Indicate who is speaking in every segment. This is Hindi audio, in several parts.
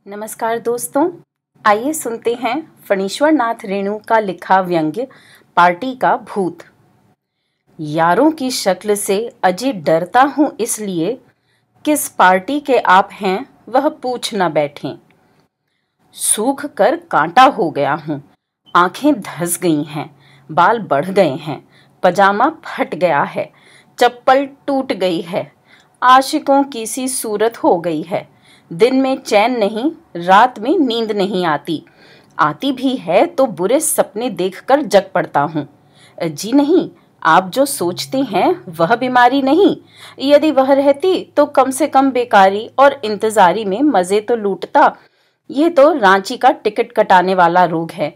Speaker 1: नमस्कार दोस्तों, आइए सुनते हैं फणीश्वर नाथ रेणु का लिखा व्यंग्य पार्टी का भूत। यारों की शक्ल से अजी डरता हूँ इसलिए, किस पार्टी के आप हैं वह पूछ न बैठें। सूख कर कांटा हो गया हूँ, आंखें धस गई हैं, बाल बढ़ गए हैं, पजामा फट गया है, चप्पल टूट गई है, आशिकों की सी सूरत हो गई है। दिन में चैन नहीं, रात में नींद नहीं आती, आती भी है तो बुरे सपने देखकर जग पड़ता हूँ। जी नहीं, आप जो सोचते हैं वह बीमारी नहीं, यदि वह रहती तो कम से कम बेकारी और इंतजारी में मजे तो लूटता। ये तो रांची का टिकट कटाने वाला रोग है।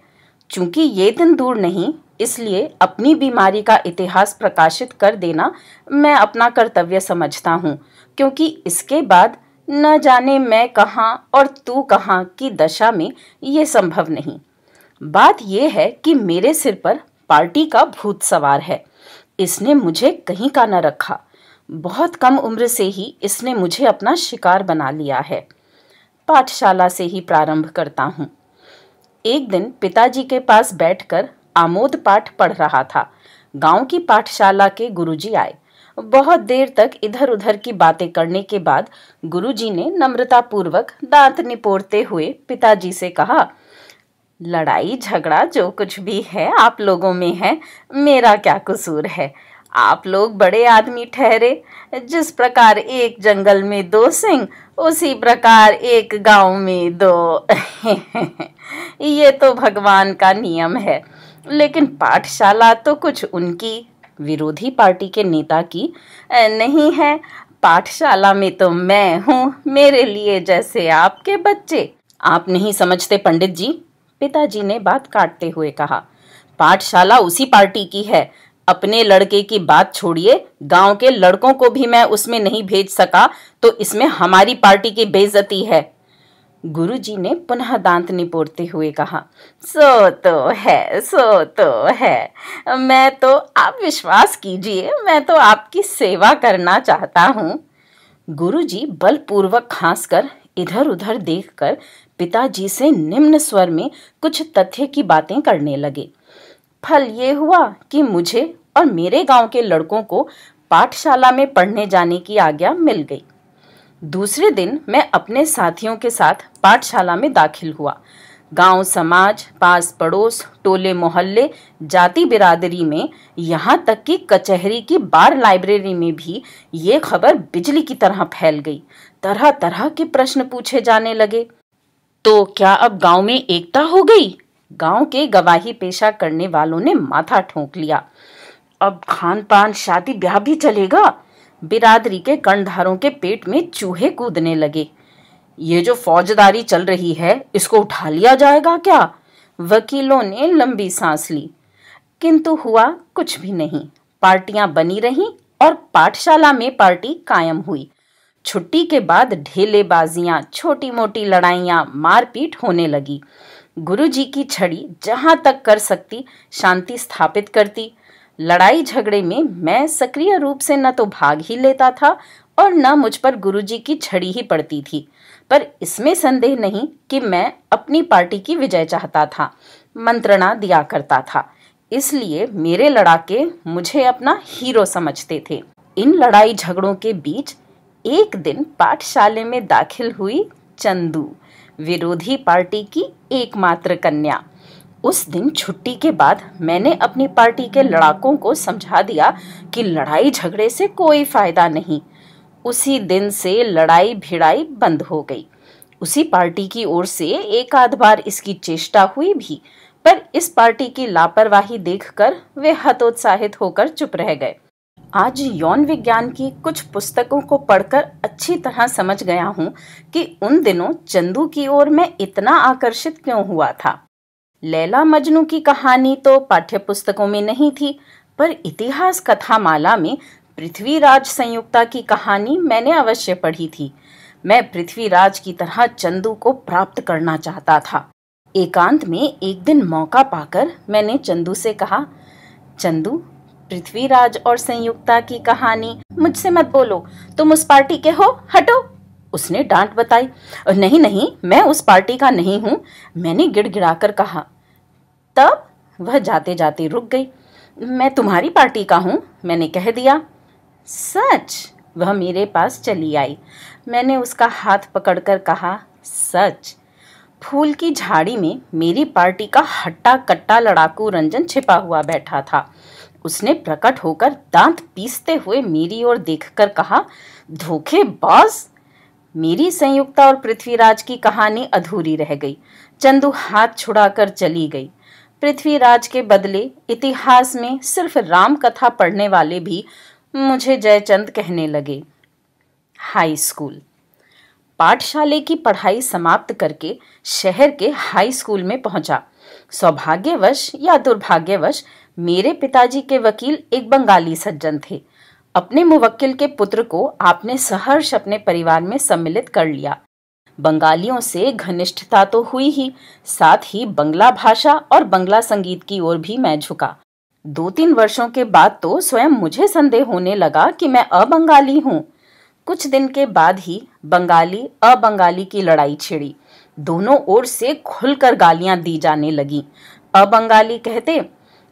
Speaker 1: चूंकि ये दिन दूर नहीं, इसलिए अपनी बीमारी का इतिहास प्रकाशित कर देना मैं अपना कर्तव्य समझता हूँ, क्योंकि इसके बाद न जाने मैं कहाँ और तू कहाँ की दशा में ये संभव नहीं। बात यह है कि मेरे सिर पर पार्टी का भूत सवार है। इसने मुझे कहीं का न रखा। बहुत कम उम्र से ही इसने मुझे अपना शिकार बना लिया है। पाठशाला से ही प्रारंभ करता हूँ। एक दिन पिताजी के पास बैठकर आमोद पाठ पढ़ रहा था। गांव की पाठशाला के गुरुजी आए। बहुत देर तक इधर उधर की बातें करने के बाद गुरुजी ने नम्रतापूर्वक दांत निपोरते हुए पिताजी से कहा, लड़ाई झगड़ा जो कुछ भी है आप लोगों में है, मेरा क्या कसूर है। आप लोग बड़े आदमी ठहरे। जिस प्रकार एक जंगल में दो सिंह, उसी प्रकार एक गांव में दो। ये तो भगवान का नियम है, लेकिन पाठशाला तो कुछ उनकी विरोधी पार्टी के नेता की नहीं है। पाठशाला में तो मैं हूँ, मेरे लिए जैसे आपके बच्चे। आप नहीं समझते पंडित जी, पिताजी ने बात काटते हुए कहा। पाठशाला उसी पार्टी की है। अपने लड़के की बात छोड़िए, गांव के लड़कों को भी मैं उसमें नहीं भेज सका तो इसमें हमारी पार्टी की बेइज्जती है। गुरुजी ने पुनः दांत निपोरते हुए कहा, सो तो है। मैं तो, आप विश्वास कीजिए, मैं तो आपकी सेवा करना चाहता हूँ। गुरुजी बलपूर्वक खांसकर इधर उधर देखकर पिताजी से निम्न स्वर में कुछ तथ्य की बातें करने लगे। फल ये हुआ कि मुझे और मेरे गांव के लड़कों को पाठशाला में पढ़ने जाने की आज्ञा मिल गई। दूसरे दिन मैं अपने साथियों के साथ पाठशाला में दाखिल हुआ। गांव समाज, पास पड़ोस, टोले मोहल्ले, जाति बिरादरी में, यहाँ तक कि कचहरी की बार लाइब्रेरी में भी ये खबर बिजली की तरह फैल गई। तरह तरह के प्रश्न पूछे जाने लगे। तो क्या अब गांव में एकता हो गई? गांव के गवाही पेशा करने वालों ने माथा ठोंक लिया। अब खान पान, शादी ब्याह भी चलेगा? बिरादरी के कर्णधारों के पेट में चूहे कूदने लगे। ये जो फौजदारी चल रही है, इसको उठा लिया जाएगा क्या? वकीलों ने लंबी सांस ली, किंतु हुआ कुछ भी नहीं। पार्टियां बनी रहीं और पाठशाला में पार्टी कायम हुई। छुट्टी के बाद ढेलेबाजियां, छोटी मोटी लड़ाइयां, मारपीट होने लगी। गुरुजी की छड़ी जहां तक कर सकती शांति स्थापित करती। लड़ाई झगड़े में मैं सक्रिय रूप से न तो भाग ही लेता था और न मुझ पर गुरुजी की छड़ी ही पड़ती थी, पर इसमें संदेह नहीं कि मैं अपनी पार्टी की विजय चाहता था, मंत्रणा दिया करता था। इसलिए मेरे लड़ाके मुझे अपना हीरो समझते थे। इन लड़ाई झगड़ों के बीच एक दिन पाठशाले में दाखिल हुई चंदू, विरोधी पार्टी की एकमात्र कन्या। उस दिन छुट्टी के बाद मैंने अपनी पार्टी के लड़ाकों को समझा दिया कि लड़ाई झगड़े से कोई फायदा नहीं। उसी दिन से लड़ाई भिड़ाई बंद हो गई। उसी पार्टी की ओर से एक आध बार इसकी चेष्टा हुई भी, पर इस पार्टी की लापरवाही देखकर वे हतोत्साहित होकर चुप रह गए। आज यौन विज्ञान की कुछ पुस्तकों को पढ़कर अच्छी तरह समझ गया हूँ कि उन दिनों चंदू की ओर मैं इतना आकर्षित क्यों हुआ था। लैला मजनू की कहानी तो पाठ्य पुस्तकों में नहीं थी, पर इतिहास कथामाला में पृथ्वीराज संयुक्ता की कहानी मैंने अवश्य पढ़ी थी। मैं पृथ्वीराज की तरह चंदू को प्राप्त करना चाहता था। एकांत में एक दिन मौका पाकर मैंने चंदू से कहा, चंदू, पृथ्वीराज और संयुक्ता की कहानी मुझसे मत बोलो, तुम उस पार्टी के हो, हटो। उसने डांट बताई। नहीं नहीं, मैं उस पार्टी का नहीं हूं, मैंने गिड़गिड़ाकर कहा। तब वह जाते जाते रुक गई। मैं तुम्हारी पार्टी का हूं, मैंने कह दिया। सच? वह मेरे पास चली आई। मैंने उसका हाथ पकड़कर कहा, सच। फूल की झाड़ी में मेरी पार्टी का हट्टा कट्टा लड़ाकू रंजन छिपा हुआ बैठा था। उसने प्रकट होकर दांत पीसते हुए मेरी ओर देखकर कहा, धोखेबाज। मेरी संयुक्ता और पृथ्वीराज की कहानी अधूरी रह गई। चंदू हाथ छुड़ाकर चली गई। पृथ्वीराज के बदले इतिहास में सिर्फ राम कथा पढ़ने वाले भी मुझे जयचंद कहने लगे। High school. पाठशाले की पढ़ाई समाप्त करके शहर के हाई स्कूल में पहुंचा। सौभाग्यवश या दुर्भाग्यवश मेरे पिताजी के वकील एक बंगाली सज्जन थे। अपने मुवक्किल के पुत्र को आपने सहर्ष अपने परिवार में सम्मिलित कर लिया। बंगालियों से घनिष्ठता तो हुई ही, साथ ही बंगला भाषा और बंगला संगीत की ओर भी मैं झुका। 2-3 वर्षों के बाद तो स्वयं मुझे संदेह होने लगा कि मैं अबंगाली हूँ। कुछ दिन के बाद ही बंगाली अबंगाली की लड़ाई छिड़ी। दोनों ओर से खुलकर गालियां दी जाने लगी। अबंगाली कहते,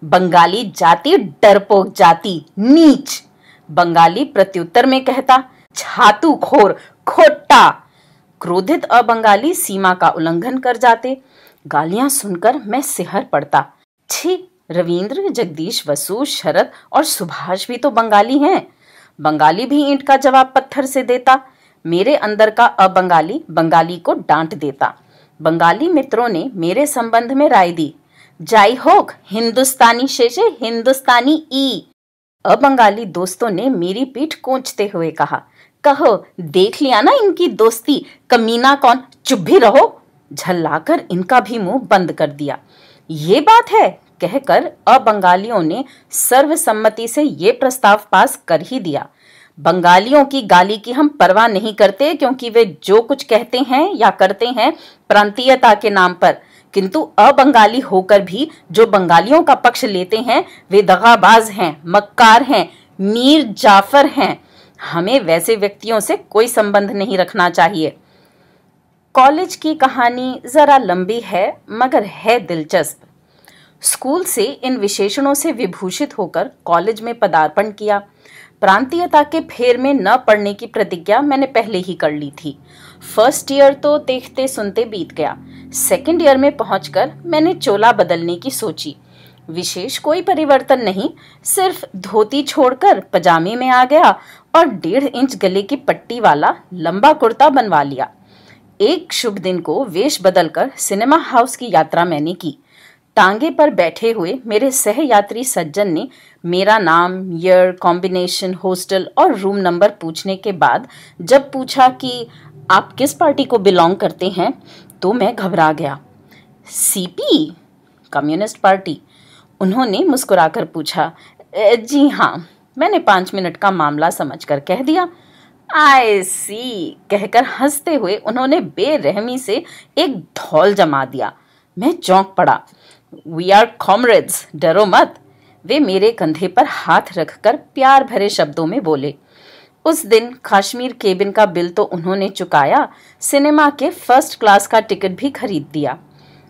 Speaker 1: बंगाली जाति डरपोक जाति, नीच। बंगाली प्रत्युत्तर में कहता, छातूखोर, खोट्टा। क्रोधित अबंगाली सीमा का उल्लंघन कर जाते। गालियां सुनकर मैं सिहर पड़ता। छी, रविंद्र, जगदीश बसु, शरद और सुभाष भी तो बंगाली हैं। बंगाली भी ईंट का जवाब पत्थर से देता। मेरे अंदर का अबंगाली बंगाली को डांट देता। बंगाली मित्रों ने मेरे संबंध में राय दी, जाई होक हिंदुस्तानी शेषे हिंदुस्तानी ई। अबंगाली दोस्तों ने मेरी पीठ कोंचते हुए कहा, कहो देख लिया ना इनकी दोस्ती, कमीना कौन, चुप भी रहो। झल्लाकर इनका भी मुंह बंद कर दिया। ये बात है, कहकर अबंगालियों ने सर्वसम्मति से ये प्रस्ताव पास कर ही दिया। बंगालियों की गाली की हम परवाह नहीं करते, क्योंकि वे जो कुछ कहते हैं या करते हैं प्रांतीयता के नाम पर, किंतु अबंगाली होकर भी जो बंगालियों का पक्ष लेते हैं वे दगाबाज हैं, मक्कार हैं, मीर जाफर हैं। हमें वैसे व्यक्तियों से कोई संबंध नहीं रखना चाहिए। कॉलेज की कहानी जरा लंबी है मगर है दिलचस्प। स्कूल से इन विशेषणों से विभूषित होकर कॉलेज में पदार्पण किया। प्रांतीयता के फेर में न पड़ने की प्रतिज्ञा मैंने पहले ही कर ली थी। फर्स्ट ईयर तो देखते सुनते बीत गया। सेकंड ईयर में पहुंचकर मैंने चोला बदलने की सोची। विशेष कोई परिवर्तन नहीं, सिर्फ धोती छोड़कर पजामे में आ गया और 1.5 इंच गले की पट्टी वाला लंबा कुर्ता बनवा लिया। एक शुभ दिन को वेश बदलकर सिनेमा हाउस की यात्रा मैंने की। टांगे पर बैठे हुए मेरे सहयात्री सज्जन ने मेरा नाम, ईयर, कॉम्बिनेशन, हॉस्टल और रूम नंबर पूछने के बाद जब पूछा कि आप किस पार्टी को बिलोंग करते हैं, तो मैं घबरा गया। CP, communist party. उन्होंने मुस्कुराकर पूछा। जी हाँ, मैंने 5 मिनट का मामला समझकर कह दिया। आई सी, कहकर हंसते हुए उन्होंने बेरहमी से एक धौल जमा दिया। मैं चौंक पड़ा। वी आर कॉमरेड्स, डरो मत। वे मेरे कंधे पर हाथ रखकर प्यार भरे शब्दों में बोले। उस दिन काश्मीर केबिन का बिल तो उन्होंने चुकाया, सिनेमा के फर्स्ट क्लास का टिकट भी खरीद दिया।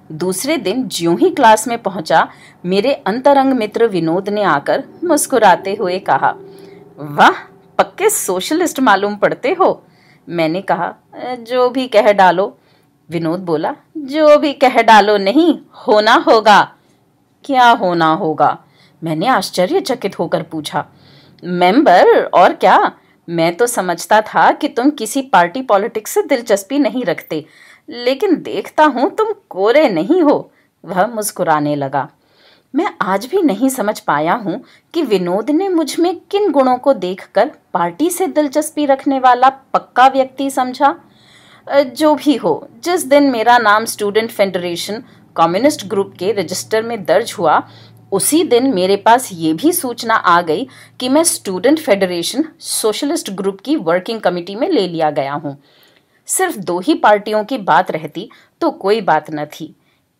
Speaker 1: दूसरे दिन ज्यों ही क्लास में पहुंचा, मेरे अंतरंग मित्र विनोद ने आकर मुस्कुराते हुए कहा, वाह, पक्के सोशलिस्ट मालूम पड़ते हो। मैंने कहा, जो भी कह डालो। विनोद बोला, जो भी कह डालो नहीं, होना होगा। क्या होना होगा? मैंने आश्चर्यचकित होकर पूछा। मेंबर, और क्या? मैं तो समझता था कि तुम किसी पार्टी पॉलिटिक्स से दिलचस्पी नहीं रखते, लेकिन देखता हूं तुम कोरे नहीं हो। वह मुस्कुराने लगा। मैं आज भी नहीं समझ पाया हूं कि विनोद ने मुझ में किन गुणों को देखकर पार्टी से दिलचस्पी रखने वाला पक्का व्यक्ति समझा। जो भी हो, जिस दिन मेरा नाम स्टूडेंट फेडरेशन कम्युनिस्ट ग्रुप के रजिस्टर में दर्ज हुआ, उसी दिन मेरे पास ये भी सूचना आ गई कि मैं स्टूडेंट फेडरेशन सोशलिस्ट ग्रुप की वर्किंग कमेटी में ले लिया गया हूँ। सिर्फ 2 ही पार्टियों की बात रहती तो कोई बात न थी।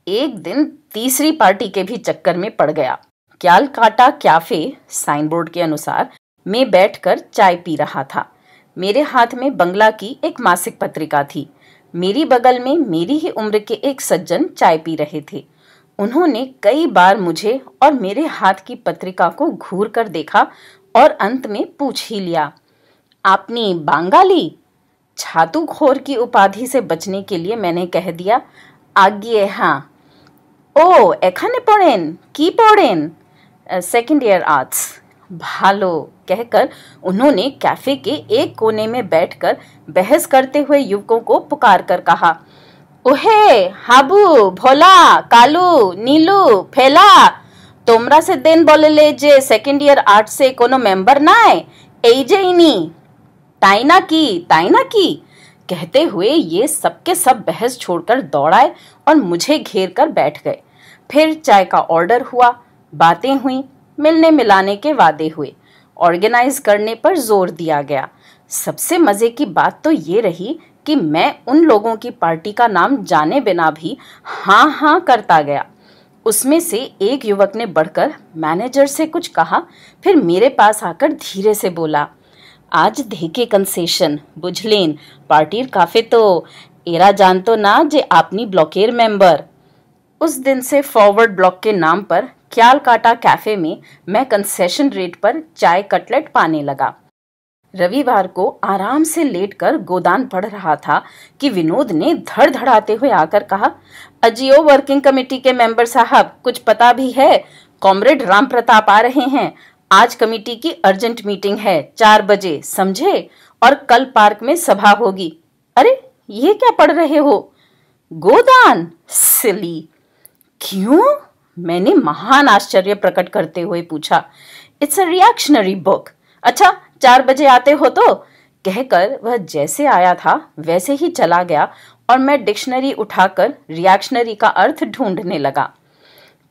Speaker 1: एक दिन तीसरी पार्टी के भी चक्कर में पड़ गया। क्यालकाटा कैफे, साइन बोर्ड के अनुसार, में बैठकर चाय पी रहा था। मेरे हाथ में बंगला की एक मासिक पत्रिका थी। मेरी बगल में मेरी ही उम्र के एक सज्जन चाय पी रहे थे। उन्होंने कई बार मुझे और मेरे हाथ की पत्रिका को घूर कर देखा और अंत में पूछ ही लिया, आपनी बांगाली? छातूखोर की उपाधि से बचने के लिए मैंने कह दिया, आज्ञे हाँ। ओ एखाने पढ़ेन? की पढ़ेन? Second year arts. भालो कहकर उन्होंने कैफे के एक कोने में बैठकर बहस करते हुए युवकों को पुकार कर कहा, ओहे हाबू भोला कालू नीलू फेला, तोमरा से देन बोलेले जे सेकंड ईयर आर्ट्स से कोनो मेंबर नाय এই যে इनी ताई ना की कहते हुए ये सबके सब बहस छोड़कर दौड़ाए और मुझे घेर कर बैठ गए। फिर चाय का ऑर्डर हुआ, बातें हुई, मिलने मिलाने के वादे हुए, ऑर्गेनाइज करने पर जोर दिया गया। सबसे मजे की बात तो ये रही कि मैं उन लोगों की पार्टी का नाम जाने बिना भी हाँ हाँ करता गया। उसमें से एक युवक ने बढ़कर मैनेजर से कुछ कहा, फिर मेरे पास आकर धीरे से बोला, आज देखे कंसेशन बुझलेन, पार्टीर काफे तो एरा जानतो ना जे आपनी ब्लॉकेर मेंबर। उस दिन से फॉरवर्ड ब्लॉक के नाम पर ख्याल काटा कैफे में मैं कंसेशन रेट पर चाय कटलेट पाने लगा। रविवार को आराम से लेटकर गोदान पढ़ रहा था कि विनोद ने धड़धड़ाते हुए आकर कहा, अजियो वर्किंग कमेटी के मेंबर साहब, कुछ पता भी है? कॉमरेड राम प्रताप आ रहे हैं। आज कमेटी की अर्जेंट मीटिंग है, 4 बजे, समझे? और कल पार्क में सभा होगी। अरे ये क्या पढ़ रहे हो? गोदान? सिली। क्यों? मैंने महान आश्चर्य प्रकट करते हुए पूछा। It's a reactionary book. अच्छा 4 बजे आते हो तो? कहकर वह जैसे आया था वैसे ही चला गया और मैं डिक्शनरी उठाकर रिएक्शनरी का अर्थ ढूंढने लगा।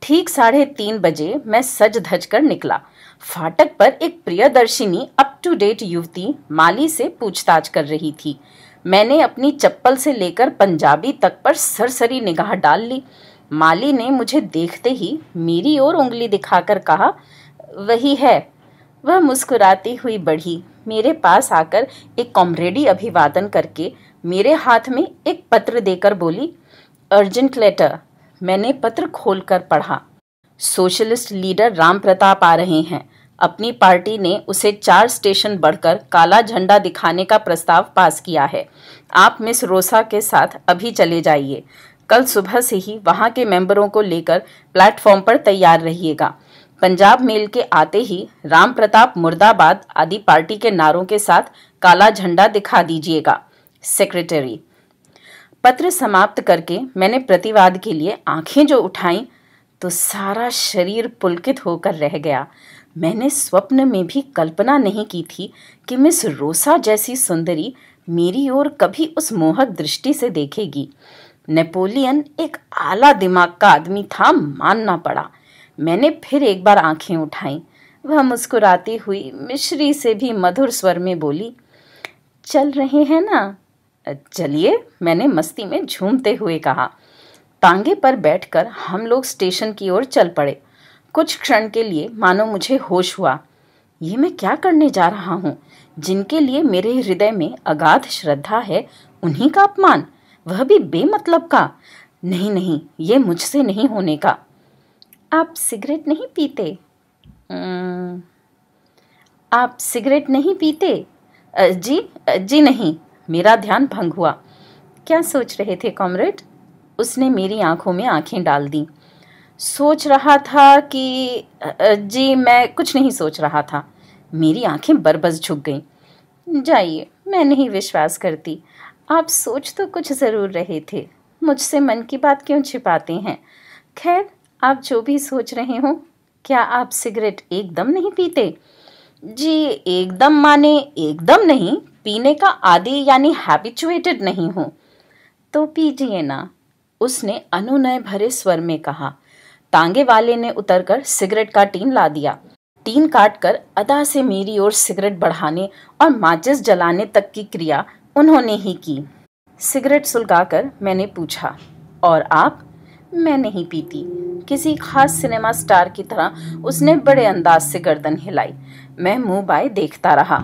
Speaker 1: ठीक 3:30 बजे मैं सज धज कर निकला। फाटक पर एक प्रियदर्शिनी अप टू डेट युवती माली से पूछताछ कर रही थी। मैंने अपनी चप्पल से लेकर पंजाबी तक पर सरसरी निगाह डाल ली। माली ने मुझे देखते ही मेरी ओर उंगली दिखाकर कहा, वही है। वह मुस्कुराती हुई बढ़ी, मेरे पास आकर एक कॉमरेडी अभिवादन करके मेरे हाथ में एक पत्र देकर बोली, अर्जेंट लेटर। मैंने पत्र खोलकर पढ़ा। सोशलिस्ट लीडर राम प्रताप आ रहे हैं। अपनी पार्टी ने उसे 4 स्टेशन बढ़कर काला झंडा दिखाने का प्रस्ताव पास किया है। आप मिस रोसा के साथ अभी चले जाइए। कल सुबह से ही वहां के मेंबरों को लेकर प्लेटफॉर्म पर तैयार रहिएगा। पंजाब मेल के आते ही राम प्रताप मुर्दाबाद आदि पार्टी के नारों के साथ काला झंडा दिखा दीजिएगा। सेक्रेटरी। पत्र समाप्त करके मैंने प्रतिवाद के लिए आंखें जो उठाईं तो सारा शरीर पुलकित होकर रह गया। मैंने स्वप्न में भी कल्पना नहीं की थी कि मिस रोसा जैसी सुंदरी मेरी ओर कभी उस मोहक दृष्टि से देखेगी। नेपोलियन एक आला दिमाग का आदमी था, मानना पड़ा। मैंने फिर एक बार आंखें उठाईं। वह मुस्कुराती हुई मिश्री से भी मधुर स्वर में बोली, चल रहे हैं ना? चलिए, मैंने मस्ती में झूमते हुए कहा। तांगे पर बैठकर हम लोग स्टेशन की ओर चल पड़े। कुछ क्षण के लिए मानो मुझे होश हुआ। ये मैं क्या करने जा रहा हूँ? जिनके लिए मेरे हृदय में अगाध श्रद्धा है, उन्हीं का अपमान, वह भी बेमतलब का। नहीं नहीं, ये मुझसे नहीं होने का। आप सिगरेट नहीं पीते? आप सिगरेट नहीं पीते? जी नहीं। मेरा ध्यान भंग हुआ। क्या सोच रहे थे कॉमरेड? उसने मेरी आंखों में आंखें डाल दी। सोच रहा था कि जी मैं कुछ नहीं सोच रहा था। मेरी आंखें बरबस झुक गईं। जाइए, मैं नहीं विश्वास करती। आप सोच तो कुछ ज़रूर रहे थे। मुझसे मन की बात क्यों छिपाते हैं? खैर, आप जो भी सोच रहे हो, क्या आप सिगरेट एकदम नहीं पीते? जी एकदम माने एकदम नहीं, पीने का आदी यानी हैबिचुएटेड नहीं हूँ। तो पीजिए ना, उसने अनुनय भरे स्वर में कहा। तांगे वाले ने उतरकर सिगरेट का टीन ला दिया। टीन काटकर अदा से मेरी ओर सिगरेट बढ़ाने और माचिस जलाने तक की क्रिया उन्होंने ही की। सिगरेट सुलगाकर मैंने पूछा, और आप? मैं नहीं पीती। किसी खास सिनेमा स्टार की तरह उसने बड़े अंदाज से गर्दन हिलाई। मैं मुंह बाय देखता रहा।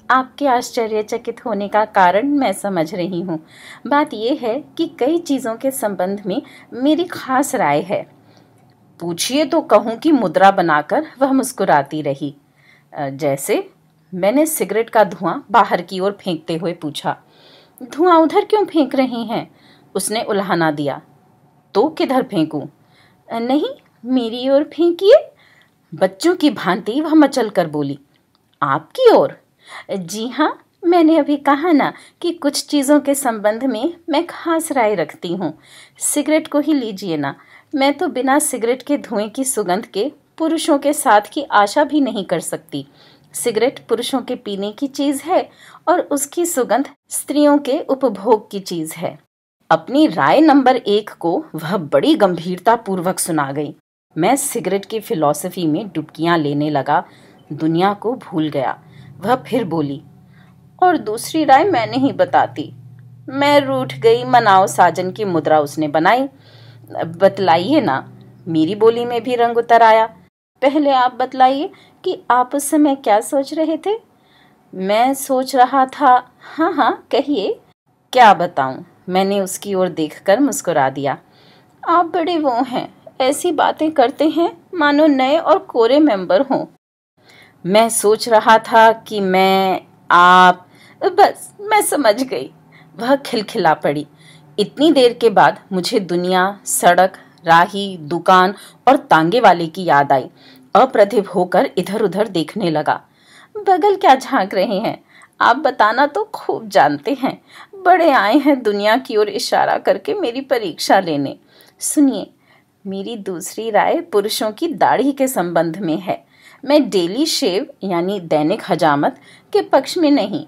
Speaker 1: आपके आश्चर्यचकित होने का कारण मैं समझ रही हूँ। बात यह है कि कई चीज़ों के संबंध में मेरी खास राय है।
Speaker 2: पूछिए तो कहूँ कि मुद्रा बनाकर वह मुस्कुराती रही। जैसे? मैंने सिगरेट का धुआं बाहर की ओर फेंकते हुए पूछा।
Speaker 1: धुआं उधर क्यों फेंक रहे हैं?
Speaker 2: उसने उल्हाना दिया। तो किधर फेंकूं?
Speaker 1: नहीं, मेरी ओर फेंकिए।
Speaker 2: बच्चों की भांति वह मचल कर बोली। आपकी ओर?
Speaker 1: जी हाँ, मैंने अभी कहा ना कि कुछ चीज़ों के संबंध में मैं खास राय रखती हूँ। सिगरेट को ही लीजिए ना, मैं तो बिना सिगरेट के धुएं की सुगंध के पुरुषों के साथ की आशा भी नहीं कर सकती। सिगरेट पुरुषों के पीने की चीज़ है और उसकी सुगंध स्त्रियों के उपभोग की चीज़ है।
Speaker 2: अपनी राय नंबर 1 को वह बड़ी गंभीरता पूर्वक सुना गई। मैं सिगरेट की फिलॉसफी में डुबकियां लेने लगा, दुनिया को भूल गया। वह फिर बोली,
Speaker 1: और दूसरी राय मैं नहीं बताती।
Speaker 2: मैं रूठ गई। मनाओ साजन की मुद्रा उसने बनाई। बतलाइए ना। मेरी बोली में भी रंग उतर आया।
Speaker 1: पहले आप बतलाइए कि आप उस समय क्या सोच रहे थे?
Speaker 2: मैं सोच रहा था।
Speaker 1: हाँ हाँ, कहिए।
Speaker 2: क्या बताऊं? मैंने उसकी ओर देखकर मुस्कुरा दिया।
Speaker 1: आप बड़े वो हैं, ऐसी बातें करते हैं मानो नए और कोरे मेंबर हों।
Speaker 2: मैं सोच रहा था कि आप।
Speaker 1: बस मैं समझ गई।
Speaker 2: वह खिलखिला पड़ी। इतनी देर के बाद मुझे दुनिया, सड़क, राही, दुकान और तांगे वाले की याद आई। अप्रतिभ होकर इधर उधर देखने लगा।
Speaker 1: बगल क्या झांक रहे हैं? आप बताना तो खूब जानते हैं। बड़े आए हैं दुनिया की ओर इशारा करके मेरी परीक्षा लेने। सुनिए, मेरी दूसरी राय पुरुषों की दाढ़ी के संबंध में है। मैं डेली शेव यानी दैनिक हजामत के पक्ष में नहीं।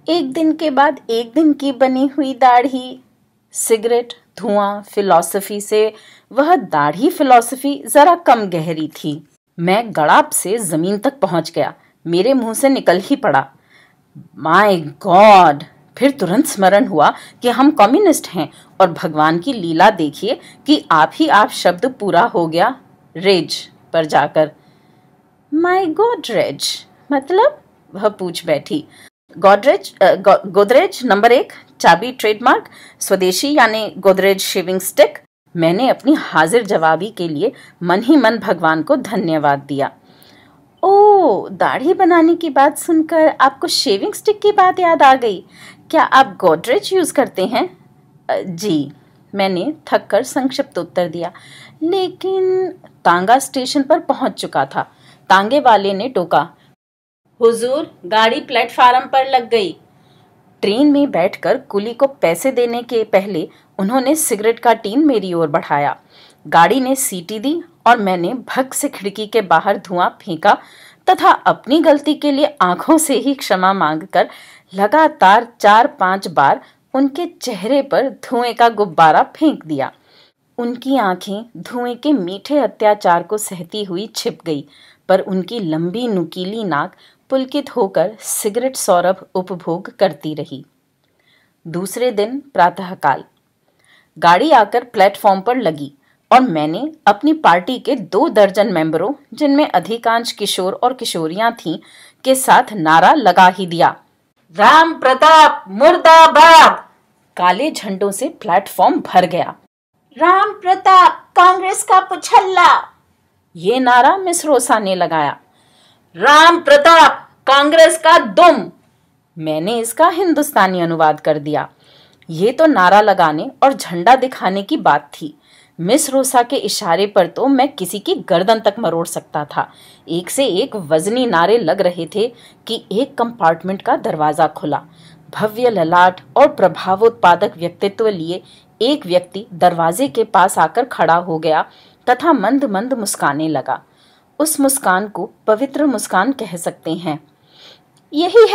Speaker 1: एक दिन के बाद एक दिन की बनी हुई दाढ़ी।
Speaker 2: सिगरेट, धुआं, फिलॉसफी से वह दाढ़ी फिलॉसफी जरा कम गहरी थी। मैं गड़ाप से जमीन तक पहुंच गया। मेरे मुंह से निकल ही पड़ा, माय गॉड। फिर तुरंत स्मरण हुआ कि हम कम्युनिस्ट हैं और भगवान की लीला देखिए कि आप शब्द पूरा हो गया रेज पर जाकर।
Speaker 1: माय गॉडरेज मतलब?
Speaker 2: वह पूछ बैठी। गोदरेज नंबर 1, चाबी ट्रेडमार्क, स्वदेशी यानी गोदरेज शेविंग स्टिक। मैंने अपनी हाजिर जवाबी के लिए मन ही मन भगवान को धन्यवाद दिया।
Speaker 1: ओह, दाढ़ी बनाने की बात सुनकर आपको शेविंग स्टिक की बात याद आ गई। क्या आप गोदरेज यूज करते हैं?
Speaker 2: जी, मैंने थक कर संक्षिप्त उत्तर दिया।
Speaker 1: लेकिन
Speaker 2: तांगा स्टेशन पर पहुंच चुका था। तांगे वाले ने टोका, हुजूर, गाड़ी प्लेटफार्म पर लग गई। ट्रेन में बैठकर कुली को पैसे देने के पहले उन्होंने सिगरेट का टीन मेरी ओर बढ़ाया। गाड़ी ने सीटी दी और मैंने भग से खिड़की के बाहर धुआं फेंका तथा अपनी गलती के लिए आंखों से ही क्षमा मांगकर लगातार 4-5 बार उनके चेहरे पर धुएं का गुब्बारा फेंक दिया। उनकी आंखें धुएं के मीठे अत्याचार को सहती हुई छिप गई, पर उनकी लंबी नुकीली नाक पुलकित होकर सिगरेट सौरभ उपभोग करती रही। दूसरे दिन प्रातःकाल गाड़ी आकर प्लेटफॉर्म पर लगी और मैंने अपनी पार्टी के 2 दर्जन मेंबरों, जिनमें अधिकांश किशोर और किशोरियां थीं, के साथ नारा लगा ही दिया, राम प्रताप मुर्दाबाद। काले झंडों से प्लेटफॉर्म भर गया।
Speaker 1: राम प्रताप कांग्रेस का पुछल्ला,
Speaker 2: ये नारा मिस रोसा ने लगाया। राम प्रताप कांग्रेस का दुम, मैंने इसका हिंदुस्तानी अनुवाद कर दिया। ये तो नारा लगाने और झंडा दिखाने की बात थी। मिस रोसा के इशारे पर तो मैं किसी की गर्दन तक मरोड़ सकता था। एक से एक वजनी नारे लग रहे थे कि एक कंपार्टमेंट का दरवाजा खुला। भव्य ललाट और प्रभावोत्पादक व्यक्तित्व लिए एक व्यक्ति दरवाजे के पास आकर खड़ा हो गया तथा मंद मंद मुस्काने लगा। उस मुस्कान को पवित्र मुस्कान कह सकते हैं।
Speaker 1: यही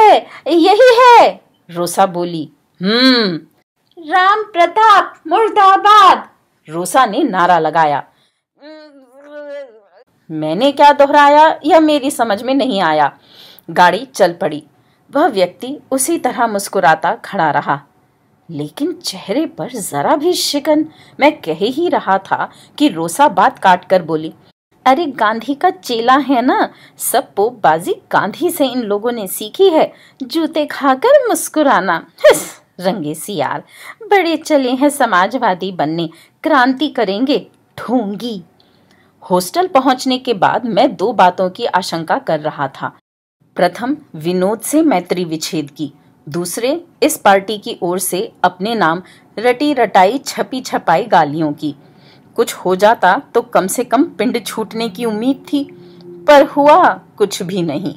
Speaker 1: है,
Speaker 2: रोसा बोली।
Speaker 1: राम प्रताप मुर्दाबाद,
Speaker 2: रोसा ने नारा लगाया। मैंने क्या दोहराया यह मेरी समझ में नहीं आया। गाड़ी चल पड़ी। वह व्यक्ति उसी तरह मुस्कुराता खड़ा रहा, लेकिन चेहरे पर जरा भी शिकन। मैं कह ही रहा था कि रोसा बात काट कर बोली, अरे गांधी का चेला है ना, सब पोपबाजी गांधी से इन लोगों ने सीखी है, जूते खाकर मुस्कुराना। रंगे सियार, बड़े चले हैं समाजवादी बनने, क्रांति करेंगे, ढोंगी। हॉस्टल पहुंचने के बाद मैं दो बातों की आशंका कर रहा था। प्रथम, विनोद से मैत्री विच्छेद की, दूसरे, इस पार्टी की ओर से अपने नाम रटी रटाई छपी छपाई गालियों की। कुछ हो जाता तो कम से कम पिंड छूटने की उम्मीद थी, पर हुआ कुछ भी नहीं।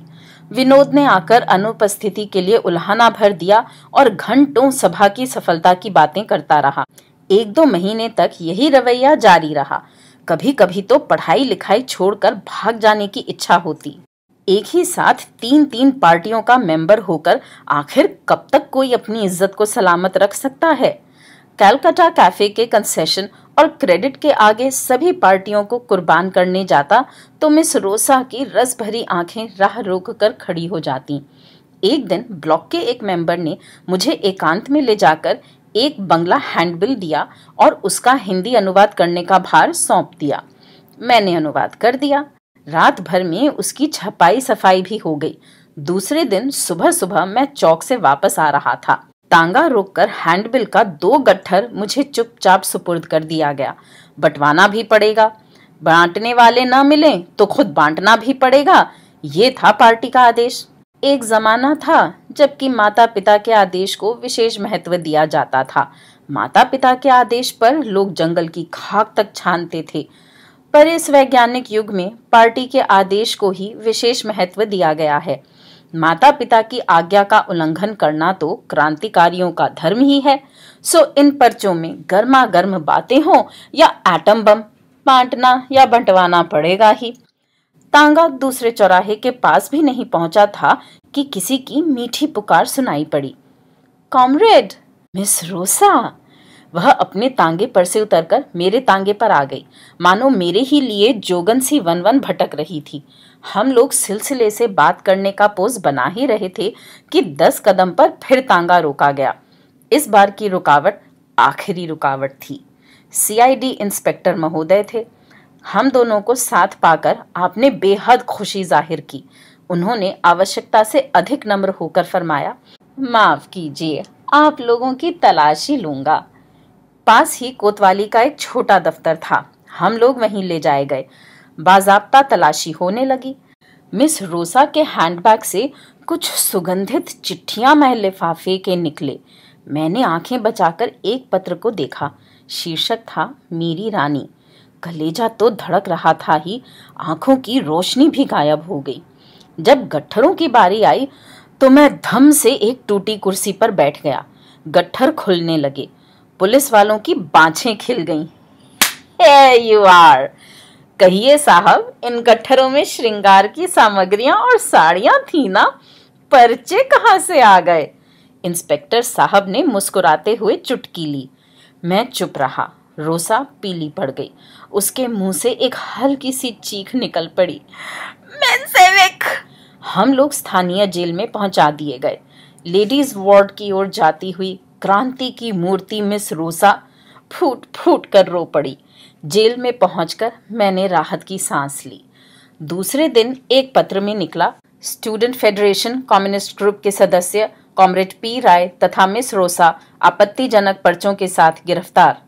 Speaker 2: विनोद ने आकर अनुपस्थिति के लिए उल्हाना भर दिया और घंटों सभा की सफलता की बातें करता रहा। 1-2 महीने तक यही रवैया जारी रहा। कभी कभी तो पढ़ाई लिखाई छोड़कर भाग जाने की इच्छा होती। एक ही साथ 3-3 पार्टियों का मेंबर होकर आखिर कब तक कोई अपनी इज्जत को सलामत रख सकता है। कैलकाटा कैफे के कंसेशन और क्रेडिट के आगे सभी पार्टियों को कुर्बान करने जाता तो मिस रोसा की रस भरी आंखें राह रोक कर खड़ी हो जाती। एक दिन ब्लॉक के एक मेंबर ने मुझे एकांत में ले जाकर एक बंगला हैंडबिल दिया और उसका हिंदी अनुवाद करने का भार सौंप दिया। मैंने अनुवाद कर दिया। रात भर में उसकी छपाई सफाई भी हो गई। दूसरे दिन सुबह सुबह मैं चौक से वापस आ रहा था। तांगा रोककर हैंडबिल का 2 गट्ठर मुझे चुपचाप सुपुर्द कर दिया गया। बंटवाना भी पड़ेगा, बांटने वाले ना मिलें तो खुद बांटना भी पड़ेगा, ये था पार्टी का आदेश। एक जमाना था जबकि माता पिता के आदेश को विशेष महत्व दिया जाता था। माता पिता के आदेश पर लोग जंगल की खाक तक छानते थे, पर इस वैज्ञानिक युग में पार्टी के आदेश को ही विशेष महत्व दिया गया है। माता पिता की आज्ञा का उल्लंघन करना तो क्रांतिकारियों का धर्म ही है। सो इन पर्चों में गर्मा गर्म बातें हो या एटम बम, बांटना या बंटवाना पड़ेगा ही। तांगा दूसरे चौराहे के पास भी नहीं पहुंचा था कि किसी की मीठी पुकार सुनाई पड़ी। Comrade, miss Rosa. वह अपने तांगे पर से उतरकर मेरे तांगे पर आ गई, मानो मेरे ही लिए जोगन सी वन भटक रही थी। हम लोग सिलसिले से बात करने का पोज बना ही रहे थे कि 10 कदम पर फिर तांगा रोका गया। इस बार की रुकावट आखिरी रुकावट थी। सीआईडी इंस्पेक्टर महोदय थे। हम दोनों को साथ पाकर आपने बेहद खुशी जाहिर की। उन्होंने आवश्यकता से अधिक नम्र होकर फरमाया, माफ कीजिए, आप लोगों की तलाशी लूंगा। पास ही कोतवाली का एक छोटा दफ्तर था। हम लोग वहीं ले जाए गए। बाजाब्ता तलाशी होने लगी। मिस रोसा के हैंडबैग से कुछ सुगंधित चिट्ठियां में लिफाफे के निकले। मैंने आंखें बचाकर एक पत्र को देखा। शीर्षक था मेरी रानी। कलेजा तो धड़क रहा था ही, आंखों की रोशनी भी गायब हो गई। जब गट्ठरों की बारी आई तो मैं धम से एक टूटी कुर्सी पर बैठ गया। गट्ठर खुलने लगे। पुलिस वालों की बाँछें खिल गईं। Here you are! कहिए साहब, इन गट्ठरों में श्रृंगार की सामग्रियां और साड़ियां थी ना? पर्चे कहां से आ गए? इंस्पेक्टर साहब ने मुस्कुराते हुए चुटकी ली। मैं चुप रहा। रोसा पीली पड़ गई। उसके मुंह से एक हल्की सी चीख निकल पड़ी। मेंसेविक! हम लोग स्थानीय जेल में पहुंचा दिए गए। लेडीज वार्ड की ओर जाती हुई क्रांति की मूर्ति मिस रोसा फूट फूट कर रो पड़ी। जेल में पहुंचकर मैंने राहत की सांस ली। दूसरे दिन एक पत्र में निकला, स्टूडेंट फेडरेशन कम्युनिस्ट ग्रुप के सदस्य कॉमरेड पी राय तथा मिस रोसा आपत्तिजनक पर्चों के साथ गिरफ्तार।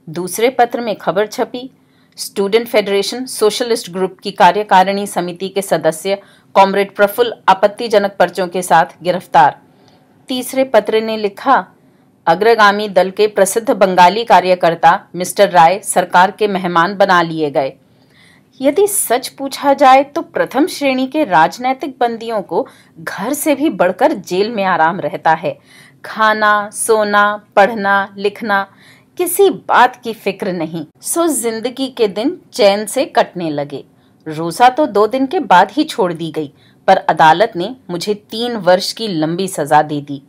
Speaker 2: दूसरे पत्र में खबर छपी, स्टूडेंट फेडरेशन सोशलिस्ट ग्रुप की कार्यकारिणी समिति के सदस्य कॉमरेड प्रफुल्ल आपत्तिजनक पर्चों के साथ गिरफ्तार। तीसरे पत्र ने लिखा, अग्रगामी दल के प्रसिद्ध बंगाली कार्यकर्ता मिस्टर राय सरकार के मेहमान बना लिए गए। यदि सच पूछा जाए तो प्रथम श्रेणी के राजनैतिक बंदियों को घर से भी बढ़कर जेल में आराम रहता है। खाना, सोना, पढ़ना, लिखना, किसी बात की फिक्र नहीं। सो जिंदगी के दिन चैन से कटने लगे। रोसा तो 2 दिन के बाद ही छोड़ दी गई, पर अदालत ने मुझे 3 वर्ष की लंबी सजा दे दी।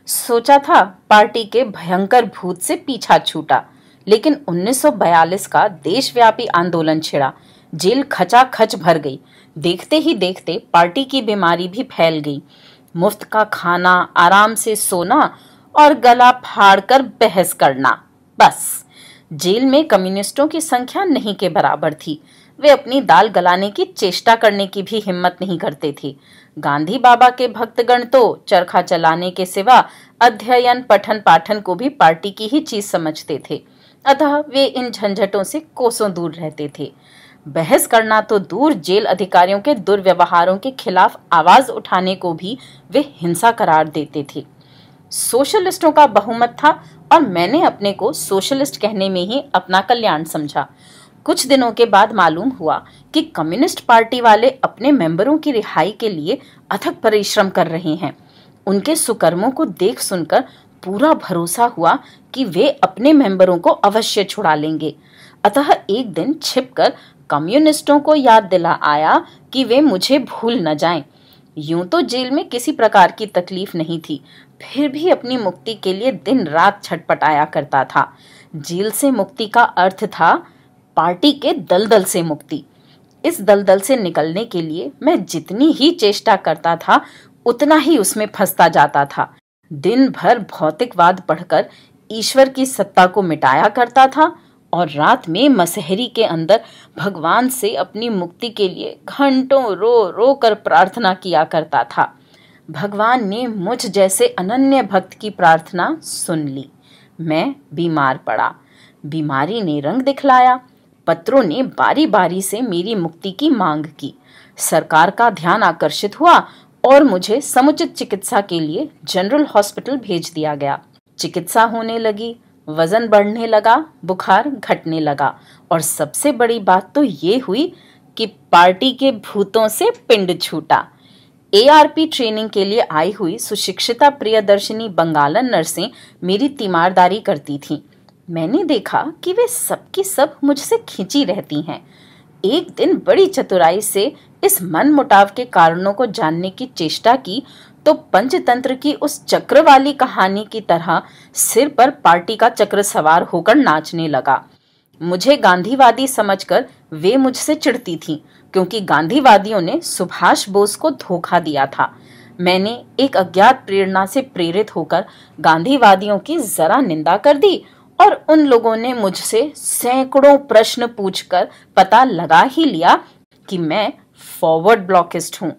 Speaker 2: सोचा था पार्टी के भयंकर भूत से पीछा छूटा, लेकिन 1942 का देशव्यापी आंदोलन छिड़ा। जेल खचाखच भर गई। देखते ही देखते पार्टी की बीमारी भी फैल गई। मुफ्त का खाना, आराम से सोना और गला फाड़कर बहस करना, बस। जेल में कम्युनिस्टों की संख्या नहीं के बराबर थी। वे अपनी दाल गलाने की चेष्टा करने की भी हिम्मत नहीं करते थे। गांधी बाबा के भक्तगण तो चरखा चलाने के सिवा अध्ययन पठन पाठन को भी पार्टी की ही चीज समझते थे, अतः वे इन झंझटों से कोसों दूर रहते थे। बहस करना तो दूर, जेल अधिकारियों के दुर्व्यवहारों के खिलाफ आवाज उठाने को भी वे हिंसा करार देते थे। सोशलिस्टों का बहुमत था और मैंने अपने को सोशलिस्ट कहने में ही अपना कल्याण समझा। कुछ दिनों के बाद मालूम हुआ कि कम्युनिस्ट पार्टी वाले अपने मेंबरों की रिहाई के लिए अथक परिश्रम कर रहे हैं। उनके सुकर्मों को देख सुनकर पूरा भरोसा हुआ कि वे अपने मेंबरों को अवश्य छुड़ा लेंगे। अतः एक दिन छिपकर कम्युनिस्टों को याद दिला आया कि वे मुझे भूल न जाएं। यूं तो जेल में किसी प्रकार की तकलीफ नहीं थी, फिर भी अपनी मुक्ति के लिए दिन रात छटपटाया करता था। जेल से मुक्ति का अर्थ था पार्टी के दलदल से मुक्ति। इस दलदल से निकलने के लिए मैं जितनी ही चेष्टा करता था उतना ही उसमें फंसता जाता था। दिन भर भौतिकवाद पढ़कर ईश्वर की सत्ता को मिटाया करता था और रात में मसहरी के अंदर भगवान से अपनी मुक्ति के लिए घंटों रो रो कर प्रार्थना किया करता था। भगवान ने मुझ जैसे अनन्य भक्त की प्रार्थना सुन ली। मैं बीमार पड़ा। बीमारी ने रंग दिखलाया। पत्रों ने बारी बारी से मेरी मुक्ति की मांग की। सरकार का ध्यान आकर्षित हुआ और मुझे समुचित चिकित्सा के लिए जनरल हॉस्पिटल भेज दिया गया। चिकित्सा होने लगी, वजन बढ़ने लगा, बुखार घटने लगा और सबसे बड़ी बात तो ये हुई कि पार्टी के भूतों से पिंड छूटा। एआरपी ट्रेनिंग के लिए आई हुई सुशिक्षिता प्रियदर्शिनी बंगालन नर्सें मेरी तीमारदारी करती थीं। मैंने देखा कि वे सबकी सब मुझसे खिंची रहती हैं। एक दिन बड़ी चतुराई से इस मनमुटाव के कारणों को जानने की चेष्टा की तो पंचतंत्र की उस चक्र वाली कहानी की तरह सिर पर पार्टी का चक्र सवार होकर नाचने लगा। मुझे गांधीवादी समझकर वे मुझसे चिढ़ती थीं, क्योंकि गांधीवादियों ने सुभाष बोस को धोखा दिया था। मैंने एक अज्ञात प्रेरणा से प्रेरित होकर गांधीवादियों की जरा निंदा कर दी और उन लोगों ने मुझसे सैकड़ों प्रश्न पूछकर पता लगा ही लिया कि मैं फॉरवर्ड ब्लॉकिस्ट हूँ।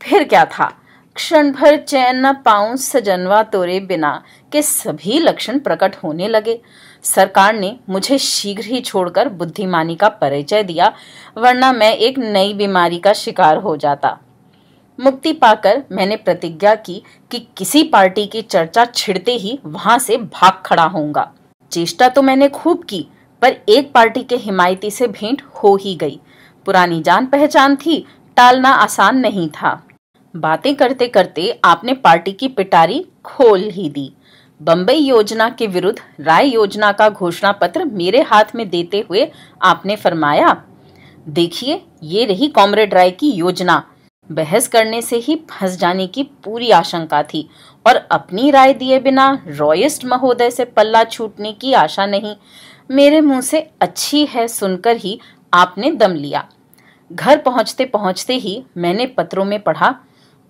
Speaker 2: फिर क्या था, क्षण भर चैन न पाऊं सजनवा तोरे बिना के सभी लक्षण प्रकट होने लगे। सरकार ने मुझे शीघ्र ही छोड़कर बुद्धिमानी का परिचय दिया, वरना मैं एक नई बीमारी का शिकार हो जाता। मुक्ति पाकर मैंने प्रतिज्ञा की कि किसी पार्टी की चर्चा छिड़ते ही वहां से भाग खड़ा होऊंगा। चेष्टा तो मैंने खूब की, पर एक पार्टी के हिमायती से भेंट हो ही गई। पुरानी जान पहचान थी, टालना आसान नहीं था। बातें करते करते आपने पार्टी की पिटारी खोल ही दी। बंबई योजना के विरुद्ध राय योजना का घोषणा पत्र मेरे हाथ में देते हुए आपने फरमाया, देखिए ये रही कॉमरेड राय की योजना। बहस करने से ही फंस जाने की पूरी आशंका थी और अपनी राय दिए बिना रॉयस्ट महोदय से पल्ला छूटने की आशा नहीं। मेरे मुंह से अच्छी है सुनकर ही आपने दम लिया। घर पहुंचते पहुंचते ही मैंने पत्रों में पढ़ा,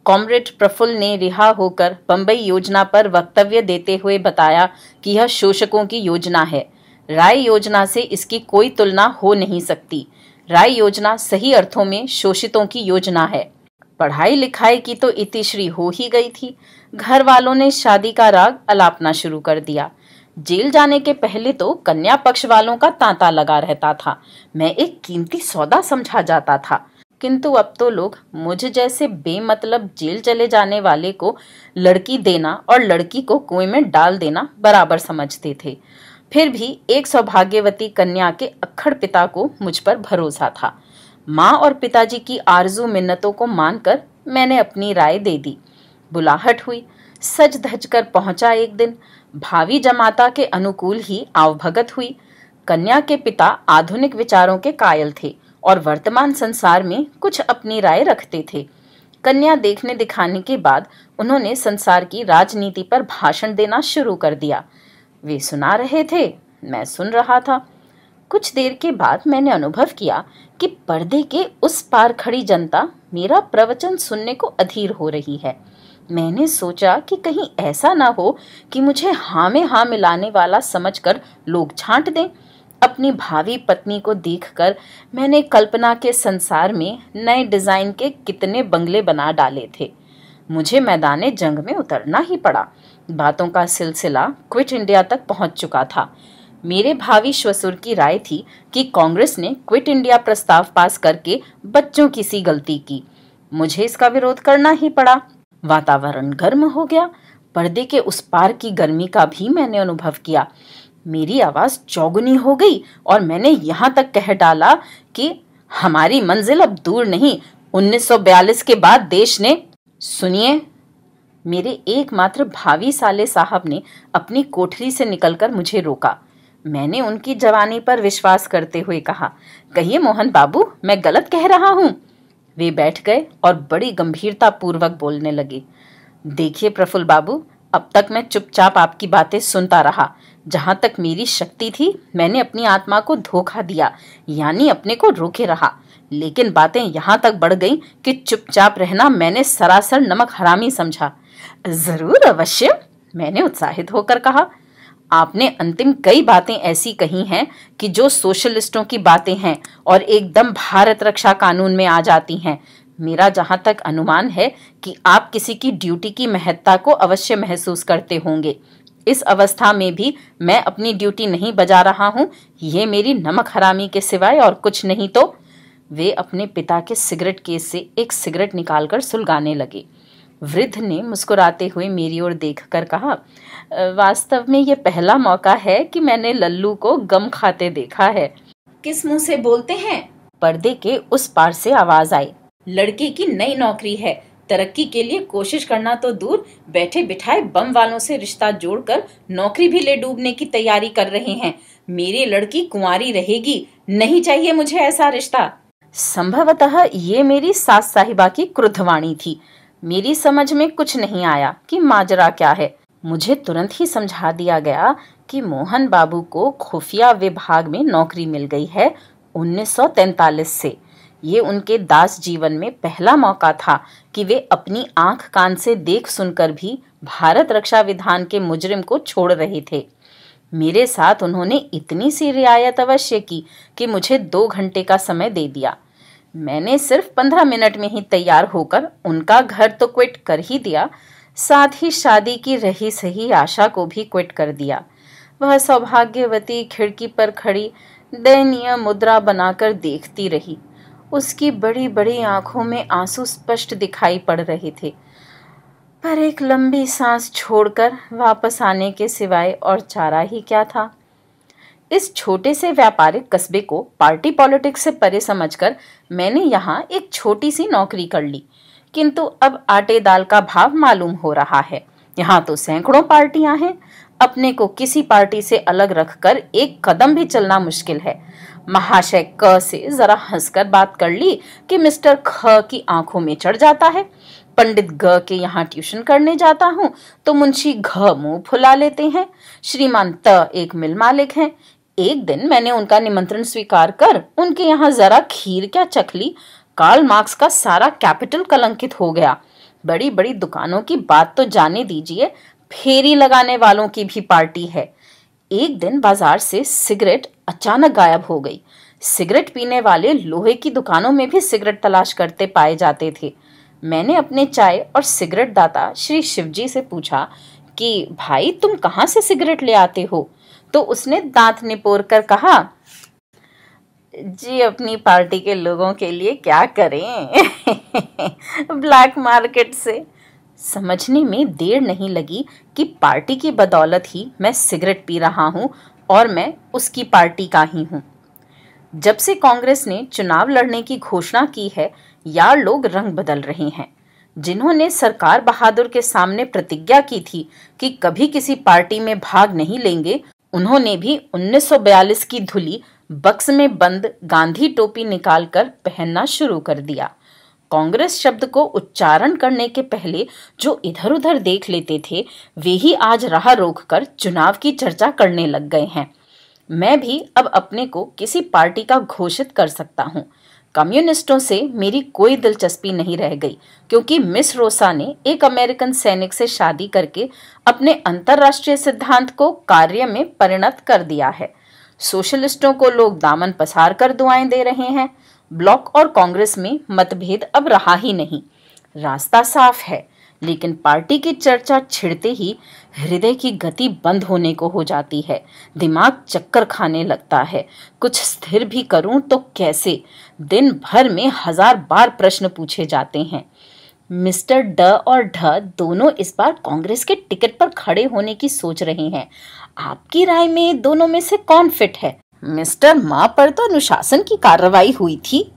Speaker 2: कॉमरेड प्रफुल्ल ने रिहा होकर बंबई योजना पर वक्तव्य देते हुए बताया कि यह शोषकों की योजना है। राय योजना से इसकी कोई तुलना हो नहीं सकती। राय योजना सही अर्थों में शोषितों की योजना है। पढ़ाई लिखाई की तो इतिश्री हो ही गई थी। घर वालों ने शादी का राग अलापना शुरू कर दिया। जेल जाने के पहले तो कन्या पक्ष वालों का तांता लगा रहता था। मैं एक कीमती सौदा समझा जाता था, किंतु अब तो लोग मुझ जैसे बेमतलब जेल चले जाने वाले को लड़की देना और लड़की को कुएं में डाल देना बराबर समझते थे। फिर भी एक सौभाग्यवती कन्या के अक्खड़ पिता को मुझ पर भरोसा था। माँ और पिताजी की आरजू मिन्नतों को मानकर मैंने अपनी राय दे दी। बुलाहट हुई। सज धज कर पहुंचा एक दिन। भावी जमाता के अनुकूल ही आवभगत हुई। कन्या के पिता आधुनिक विचारों के कायल थे और वर्तमान संसार में कुछ अपनी राय रखते थे। कन्या देखने दिखाने के बाद उन्होंने संसार की राजनीति पर भाषण देना शुरू कर दिया। वे सुना रहे थे, मैं सुन रहा था। कुछ देर के बाद मैंने अनुभव किया कि पर्दे के उस पार खड़ी जनता मेरा प्रवचन सुनने को अधीर हो रही है। मैंने सोचा कि कहीं ऐसा ना हो कि मुझे हाँ में हाँ मिलाने वाला समझकर लोग छांट दें। अपनी भावी पत्नी को देखकर मैंने कल्पना के संसार में नए डिजाइन के कितने बंगले बना डाले थे। मुझे मैदाने जंग में उतरना ही पड़ा। बातों का सिलसिला क्विट इंडिया तक पहुंच चुका था। मेरे भावी श्वसुर की राय थी कि कांग्रेस ने क्विट इंडिया प्रस्ताव पास करके बच्चों की सी गलती की। मुझे इसका विरोध करना ही पड़ा। वातावरण गर्म हो गया। पर्दे के उस पार की गर्मी का भी मैंने अनुभव किया। मेरी आवाज चौगुनी हो गई और मैंने यहाँ तक कह डाला कि हमारी मंजिल अब दूर नहीं। 1942 के बाद देश ने सुनिए, मेरे एकमात्र भावी साले साहब ने अपनी कोठरी से निकलकर मुझे रोका। मैंने उनकी जवानी पर विश्वास करते हुए कहा, कहिए मोहन बाबू, मैं गलत कह रहा हूं? वे बैठ गए और बड़ी गंभीरता पूर्वक बोलने लगे। देखिए प्रफुल्ल बाबू, अब तक मैं चुपचाप आपकी बातें सुनता रहा। जहां तक मेरी शक्ति थी मैंने अपनी आत्मा को धोखा दिया, यानी अपने को रोके रहा। लेकिन बातें यहां तक बढ़ गईं कि चुपचाप रहना मैंने सरासर नमक हरामी समझा। जरूर, अवश्य, मैंने उत्साहित होकर कहा। आपने अंतिम कई बातें ऐसी कही हैं कि जो सोशलिस्टों की बातें हैं और एकदम भारत रक्षा कानून में आ जाती हैं। मेरा जहां तक अनुमान है कि आप किसी की ड्यूटी की महत्ता को अवश्य महसूस करते होंगे। इस अवस्था में भी मैं अपनी ड्यूटी नहीं बजा रहा हूं, ये मेरी नमक हरामी के सिवाय और कुछ नहीं। तो वे अपने पिता के सिगरेट केस से एक सिगरेट निकालकर सुलगाने लगे। वृद्ध ने मुस्कुराते हुए मेरी ओर देखकर कहा, वास्तव में ये पहला मौका है कि मैंने लल्लू को गम खाते देखा है।
Speaker 1: किस मुंह से बोलते हैं?
Speaker 2: पर्दे के उस पार से आवाज आई।
Speaker 1: लड़के की नई नौकरी है, तरक्की के लिए कोशिश करना तो दूर, बैठे बिठाए बम वालों से रिश्ता जोड़कर नौकरी भी ले डूबने की तैयारी कर रहे हैं। मेरी लड़की कुंवारी रहेगी, नहीं चाहिए मुझे ऐसा रिश्ता।
Speaker 2: संभवतः ये मेरी सास साहिबा की क्रुद्धवाणी थी। मेरी समझ में कुछ नहीं आया कि माजरा क्या है। मुझे तुरंत ही समझा दिया गया कि मोहन बाबू को खुफिया विभाग में नौकरी मिल गई है 1943 से। ये उनके दास जीवन में पहला मौका था कि वे अपनी आंख कान से देख सुनकर भी भारत रक्षा विधान के मुजरिम को छोड़ रहे थे। मेरे साथ उन्होंने इतनी सी रियायत अवश्य की कि मुझे 2 घंटे का समय दे दिया। मैंने सिर्फ 15 मिनट में ही तैयार होकर उनका घर तो क्विट कर ही दिया, साथ ही शादी की रही सही आशा को भी क्विट कर दिया। वह सौभाग्यवती खिड़की पर खड़ी दयनीय मुद्रा बनाकर देखती रही। उसकी बड़ी बड़ी आंखों में आंसू स्पष्ट दिखाई पड़ रहे थे, पर एक लंबी सांस छोड़कर वापस आने के सिवाय और चारा ही क्या था। इस छोटे से व्यापारिक कस्बे को पार्टी पॉलिटिक्स से परे समझकर मैंने यहाँ एक छोटी सी नौकरी कर ली, किंतु अब आटे दाल का भाव मालूम हो रहा है। यहाँ तो सैकड़ों पार्टियां हैं। अपने को किसी पार्टी से अलग रखकर एक कदम भी चलना मुश्किल है। महाशय क से जरा हंसकर बात कर ली कि मिस्टर ख की आंखों में चढ़ जाता है। पंडित ग के यहाँ ट्यूशन करने जाता हूँ तो मुंशी घ मुंह फुला लेते हैं। श्रीमान त एक मिल मालिक हैं। एक दिन मैंने उनका निमंत्रण स्वीकार कर उनके यहाँ जरा खीर क्या चख ली, कार्ल मार्क्स का सारा कैपिटल कलंकित हो गया। बड़ी बड़ी दुकानों की बात तो जाने दीजिए, फेरी लगाने वालों की भी पार्टी है। एक दिन बाजार से सिगरेट अचानक गायब हो गई। सिगरेट पीने वाले लोहे की दुकानों में भी सिगरेट तलाश करते पाए जाते थे। मैंने अपने चाय और सिगरेट दाता श्री शिवजी से पूछा कि भाई तुम कहाँ से सिगरेट ले आते हो? तो उसने दांत निपोर कर कहा, जी अपनी पार्टी के लोगों के लिए क्या करें ब्लैक मार्केट से। समझने में देर नहीं लगी कि पार्टी की बदौलत ही मैं सिगरेट पी रहा हूं और मैं उसकी पार्टी का ही हूं। जब से कांग्रेस ने चुनाव लड़ने की घोषणा की है, यार लोग रंग बदल रहे हैं। जिन्होंने सरकार बहादुर के सामने प्रतिज्ञा की थी कि कभी किसी पार्टी में भाग नहीं लेंगे, उन्होंने भी 1942 की धुली बक्स में बंद गांधी टोपी निकालकर पहनना शुरू कर दिया। कांग्रेस शब्द को उच्चारण करने के पहले जो इधर उधर देख लेते थे, वे ही आज राह रोककर चुनाव की चर्चा करने लग गए हैं। मैं भी अब अपने को किसी पार्टी का घोषित कर सकता हूँ। कम्युनिस्टों से मेरी कोई दिलचस्पी नहीं रह गई, क्योंकि मिस रोसा ने एक अमेरिकन सैनिक से शादी करके अपने अंतर्राष्ट्रीय सिद्धांत को कार्य में परिणत कर दिया है। सोशलिस्टों को लोग दामन पसार कर दुआएं दे रहे हैं। ब्लॉक और कांग्रेस में मतभेद अब रहा ही नहीं। रास्ता साफ है, लेकिन पार्टी की चर्चा छिड़ते ही हृदय की गति बंद होने को हो जाती है। दिमाग चक्कर खाने लगता है। कुछ स्थिर भी करूं तो कैसे? दिन भर में 1000 बार प्रश्न पूछे जाते हैं। मिस्टर ड और ढ दोनों इस बार कांग्रेस के टिकट पर खड़े होने की सोच रहे हैं। आपकी राय में दोनों में से कौन फिट है? मिस्टर मां पर तो अनुशासन की कार्रवाई हुई थी।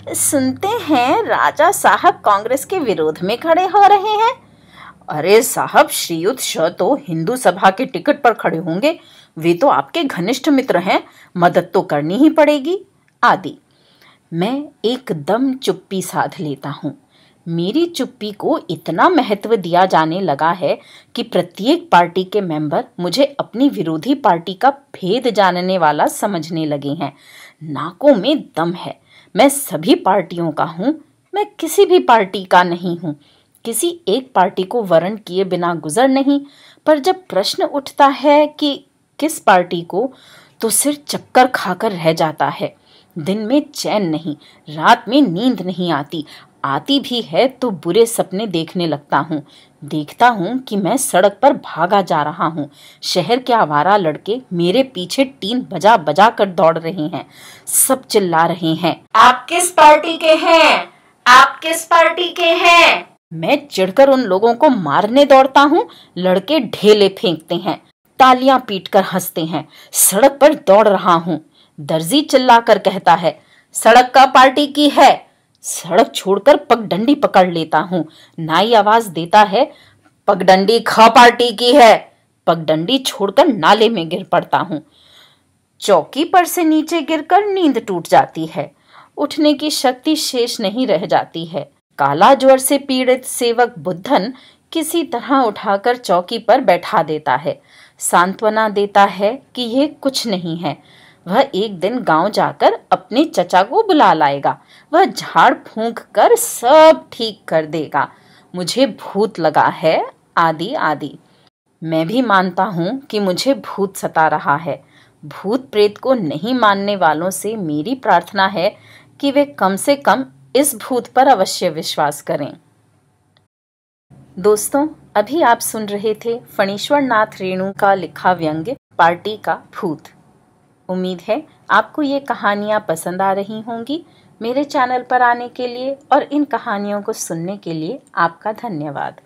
Speaker 2: सुनते हैं राजा साहब कांग्रेस के विरोध में खड़े हो रहे हैं। अरे साहब, श्रीयुत श तो हिंदू सभा के टिकट पर खड़े होंगे। वे तो आपके घनिष्ठ मित्र हैं, मदद तो करनी ही पड़ेगी आदि। मैं एकदम चुप्पी साध लेता हूँ। मेरी चुप्पी को इतना महत्व दिया जाने लगा है कि प्रत्येक पार्टी के मेंबर मुझे अपनी विरोधी पार्टी का भेद जानने वाला समझने लगे हैं। नाकों में दम है। मैं सभी पार्टियों का हूँ, मैं किसी भी पार्टी का नहीं हूँ। किसी एक पार्टी को वर्ण किए बिना गुजर नहीं। पर जब प्रश्न उठता है कि किस पार्टी को, तो सिर चक्कर खाकर रह जाता है। दिन में चैन नहीं, रात में नींद नहीं आती। आती भी है तो बुरे सपने देखने लगता हूँ। देखता हूँ कि मैं सड़क पर भागा जा रहा हूँ। शहर के आवारा लड़के मेरे पीछे टीन बजा बजा कर दौड़ रहे हैं। सब चिल्ला रहे हैं, आप किस पार्टी के हैं? आप किस पार्टी के हैं? मैं चिढ़कर उन लोगों को मारने दौड़ता हूँ। लड़के ढेले फेंकते हैं, तालियां पीटकर हंसते हैं। सड़क पर दौड़ रहा हूँ। दर्जी चिल्लाकर कहता है, सड़क का पार्टी की है। सड़क छोड़कर पगडंडी पकड़ लेता हूँ। नाई आवाज देता है, पगडंडी ख पार्टी की है। पगडंडी छोड़कर नाले में गिर पड़ता हूँ। चौकी पर से नीचे गिरकर नींद टूट जाती है। उठने की शक्ति शेष नहीं रह जाती है। काला ज्वर से पीड़ित सेवक बुद्धन किसी तरह उठाकर चौकी पर बैठा देता है। सांत्वना देता है कि ये कुछ नहीं है। वह एक दिन गांव जाकर अपने चचा को बुला लाएगा। वह झाड़ फूंक कर सब ठीक कर देगा। मुझे भूत लगा है आदि आदि। मैं भी मानता हूँ कि मुझे भूत सता रहा है। भूत प्रेत को नहीं मानने वालों से मेरी प्रार्थना है कि वे कम से कम इस भूत पर अवश्य विश्वास करें। दोस्तों, अभी आप सुन रहे थे फणीश्वर नाथ रेणु का लिखा व्यंग्य पार्टी का भूत। उम्मीद है आपको ये कहानियाँ पसंद आ रही होंगी। मेरे चैनल पर आने के लिए और इन कहानियों को सुनने के लिए आपका धन्यवाद।